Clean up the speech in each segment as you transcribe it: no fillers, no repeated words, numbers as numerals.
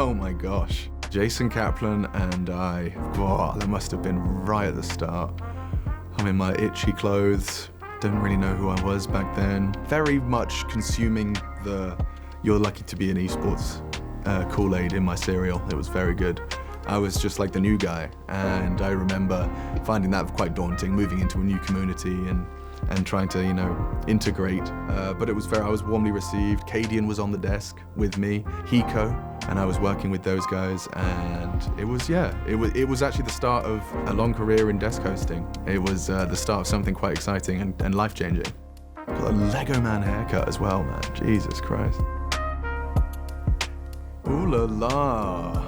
Oh my gosh. Jason Kaplan and I, that must have been right at the start. I'm in my itchy clothes, didn't really know who I was back then. Very much consuming the "you're lucky to be an esports" Kool-Aid in my cereal. It was very good. I was just like the new guy, and I remember finding that quite daunting, moving into a new community and trying to, integrate. But I was warmly received. Cadian was on the desk with me, Hiko, and I was working with those guys, and it was actually the start of a long career in desk hosting. It was the start of something quite exciting and life-changing. Got a Lego Man haircut as well, man. Jesus Christ. Ooh la la.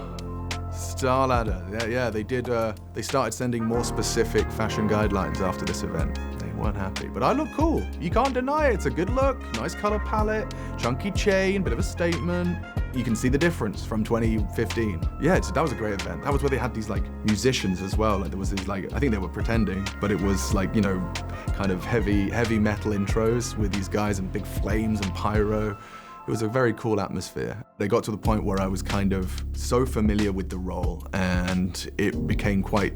Star Ladder. Yeah, they did. They started sending more specific fashion guidelines after this event. They weren't happy, but I look cool. You can't deny it. It's a good look, nice color palette, chunky chain, bit of a statement. You can see the difference from 2015. Yeah, that was a great event. That was where they had these like musicians as well. Like there was these I think they were pretending, but it was like kind of heavy metal intros with these guys and big flames and pyro. It was a very cool atmosphere. They got to the point where I was kind of so familiar with the role, and it became quite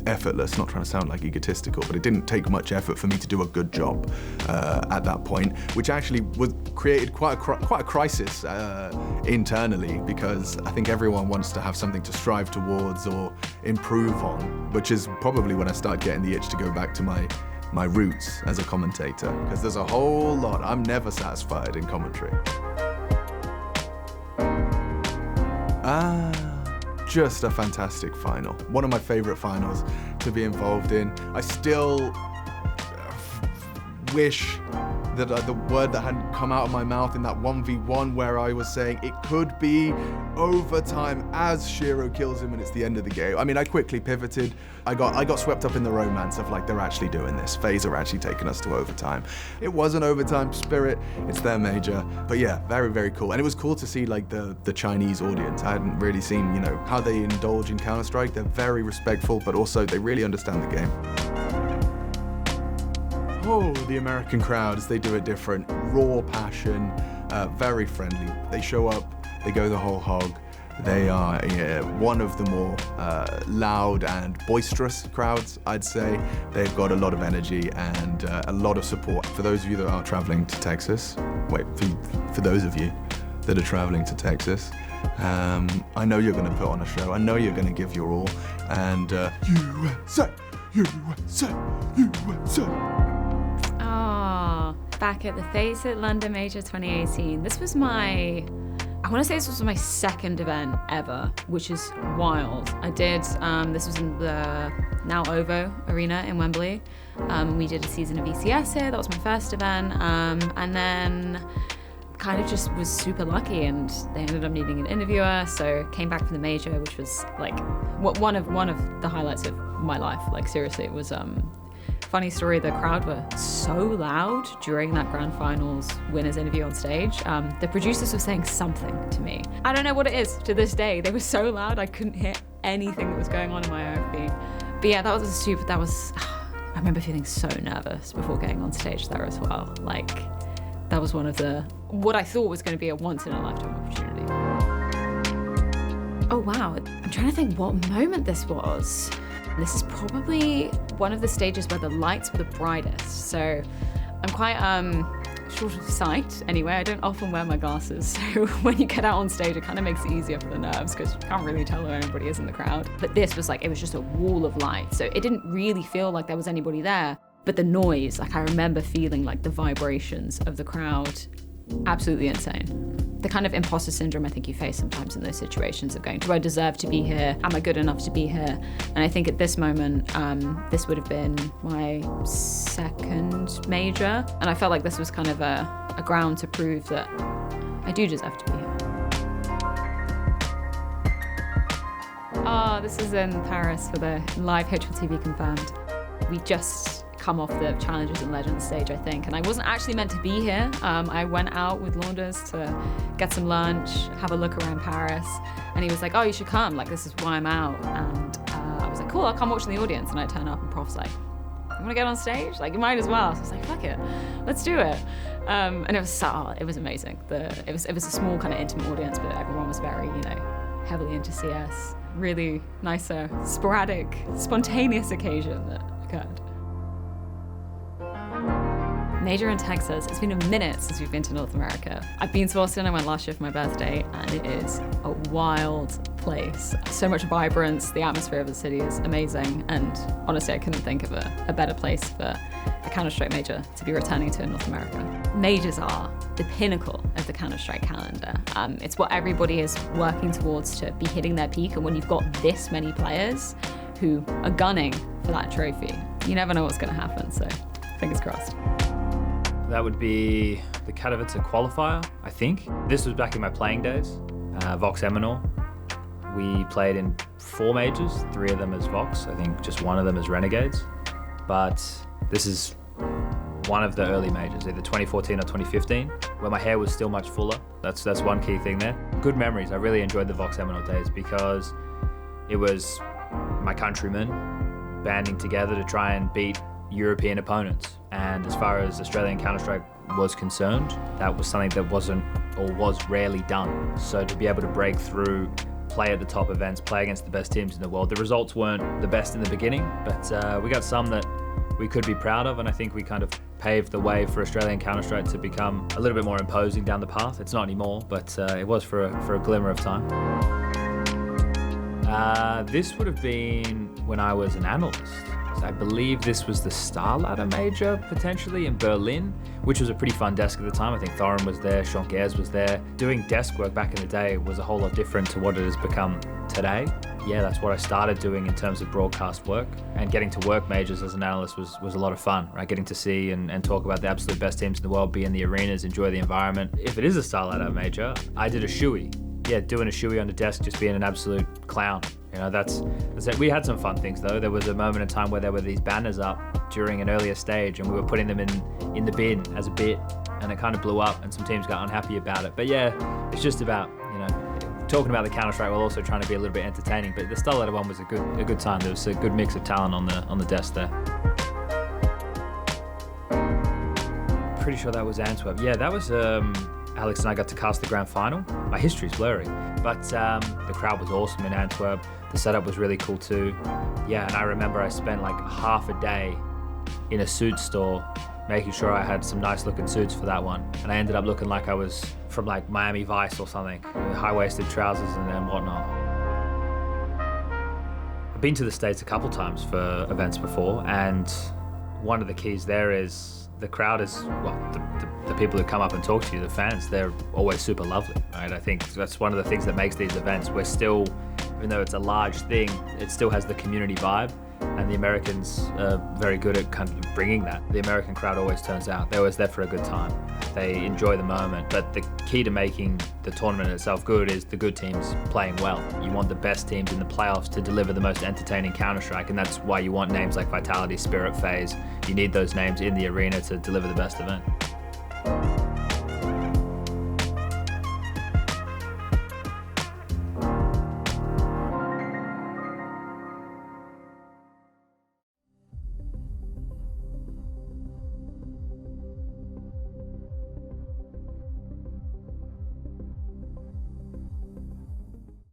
effortless, not trying to sound like egotistical, but it didn't take much effort for me to do a good job at that point, which actually created quite a crisis internally, because I think everyone wants to have something to strive towards or improve on, which is probably when I started getting the itch to go back to my roots as a commentator, because there's a whole lot. I'm never satisfied in commentary. Just a fantastic final. One of my favorite finals to be involved in. I still wish that the word that hadn't come out of my mouth in that 1v1 where I was saying it could be overtime as Shiro kills him and it's the end of the game. I mean, I quickly pivoted. I got swept up in the romance of like, they're actually doing this. FaZe are actually taking us to overtime. It was an overtime spirit. It's their major. But yeah, very, very cool. And it was cool to see like the Chinese audience. I hadn't really seen, how they indulge in Counter-Strike. They're very respectful, but also they really understand the game. Oh, the American crowds, they do it different. Raw passion, very friendly. They show up, they go the whole hog. They are one of the more loud and boisterous crowds, I'd say. They've got a lot of energy and a lot of support. For those of you that are traveling to Texas, for those of you that are traveling to Texas, I know you're gonna put on a show. I know you're gonna give your all. And USA, USA, USA. Back at the FaZe at London Major 2018. This was my second event ever, which is wild. I did, this was in the now OVO arena in Wembley. We did a season of ECS here, that was my first event. And then kind of just was super lucky and they ended up needing an interviewer, so came back from the major, which was like one of the highlights of my life. Like seriously, it was funny story, the crowd were so loud during that grand finals winners interview on stage. The producers were saying something to me. I don't know what it is to this day. They were so loud I couldn't hear anything that was going on in my OFB. But yeah, I remember feeling so nervous before getting on stage there as well. Like, that was one of what I thought was going to be a once in a lifetime opportunity. Oh wow, I'm trying to think what moment this was. This is probably one of the stages where the lights were the brightest. So I'm quite short of sight anyway. I don't often wear my glasses. So when you get out on stage, it kind of makes it easier for the nerves because you can't really tell who anybody is in the crowd. But this was like, it was just a wall of light. So it didn't really feel like there was anybody there. But the noise, like I remember feeling like the vibrations of the crowd, absolutely insane. The kind of imposter syndrome I think you face sometimes in those situations of going, do I deserve to be here? Am I good enough to be here? And I think at this moment, this would have been my second major. And I felt like this was kind of a ground to prove that I do deserve to be here. This is in Paris for the live HLTV confirmed. We just come off the Challengers and Legends stage, I think, and I wasn't actually meant to be here. I went out with Launders to get some lunch, have a look around Paris, and he was like, oh, you should come, like this is why I'm out. And I was like, cool, I'll come watch in the audience. And I turn up and Prof's like, you wanna get on stage? Like, you might as well. So I was like, fuck it, let's do it. And it was amazing. It was a small kind of intimate audience, but everyone was very, heavily into CS. Really nice, sporadic, spontaneous occasion that occurred. Major in Texas. It's been a minute since we've been to North America. I've been to Austin. I went last year for my birthday, and it is a wild place. So much vibrance. The atmosphere of the city is amazing, and honestly, I couldn't think of a better place for a Counter-Strike major to be returning to in North America. Majors are the pinnacle of the Counter-Strike calendar. It's what everybody is working towards to be hitting their peak, and when you've got this many players who are gunning for that trophy, you never know what's going to happen, so fingers crossed. That would be the Katowice qualifier, I think. This was back in my playing days, Vox Eminor. We played in 4 majors, 3 of them as Vox, I think just 1 of them as Renegades. But this is one of the early majors, either 2014 or 2015, where my hair was still much fuller. That's one key thing there. Good memories. I really enjoyed the Vox Eminor days because it was my countrymen banding together to try and beat European opponents. And as far as Australian Counter-Strike was concerned, that was something that wasn't or was rarely done. So to be able to break through, play at the top events, play against the best teams in the world, the results weren't the best in the beginning, but we got some that we could be proud of, and I think we kind of paved the way for Australian Counter-Strike to become a little bit more imposing down the path. It's not anymore, but it was for a glimmer of time. This would have been when I was an analyst. I believe this was the Star Ladder Major, potentially, in Berlin, which was a pretty fun desk at the time. I think Thorin was there, Sean Gers was there. Doing desk work back in the day was a whole lot different to what it has become today. Yeah, that's what I started doing in terms of broadcast work. And getting to work majors as an analyst was a lot of fun, right? Getting to see and talk about the absolute best teams in the world, be in the arenas, enjoy the environment. If it is a Star Ladder Major, I did a shoey. Yeah, doing a shoey on the desk, just being an absolute clown. You know, that's it. We had some fun things though. There was a moment in time where there were these banners up during an earlier stage, and we were putting them in the bin as a bit, and it kind of blew up, and some teams got unhappy about it. But yeah, it's just about, you know, talking about the Counter-Strike while also trying to be a little bit entertaining. But the Star Ladder one was a good time. There was a good mix of talent on the desk there. Pretty sure that was Antwerp. Yeah, that was. Alex and I got to cast the grand final. My history's blurry, but the crowd was awesome in Antwerp. The setup was really cool too. Yeah, and I remember I spent like half a day in a suit store making sure I had some nice looking suits for that one. And I ended up looking like I was from like Miami Vice or something, with high-waisted trousers and whatnot. I've been to the States a couple times for events before, and one of the keys there is the crowd is, well, the people who come up and talk to you, the fans, they're always super lovely, right? I think that's one of the things that makes these events. We're still, even though it's a large thing, it still has the community vibe, and the Americans are very good at kind of bringing that. The American crowd always turns out. They're always there for a good time. They enjoy the moment, but the key to making the tournament itself good is the good teams playing well. You want the best teams in the playoffs to deliver the most entertaining Counter-Strike, and that's why you want names like Vitality, Spirit, FaZe. You need those names in the arena to deliver the best event.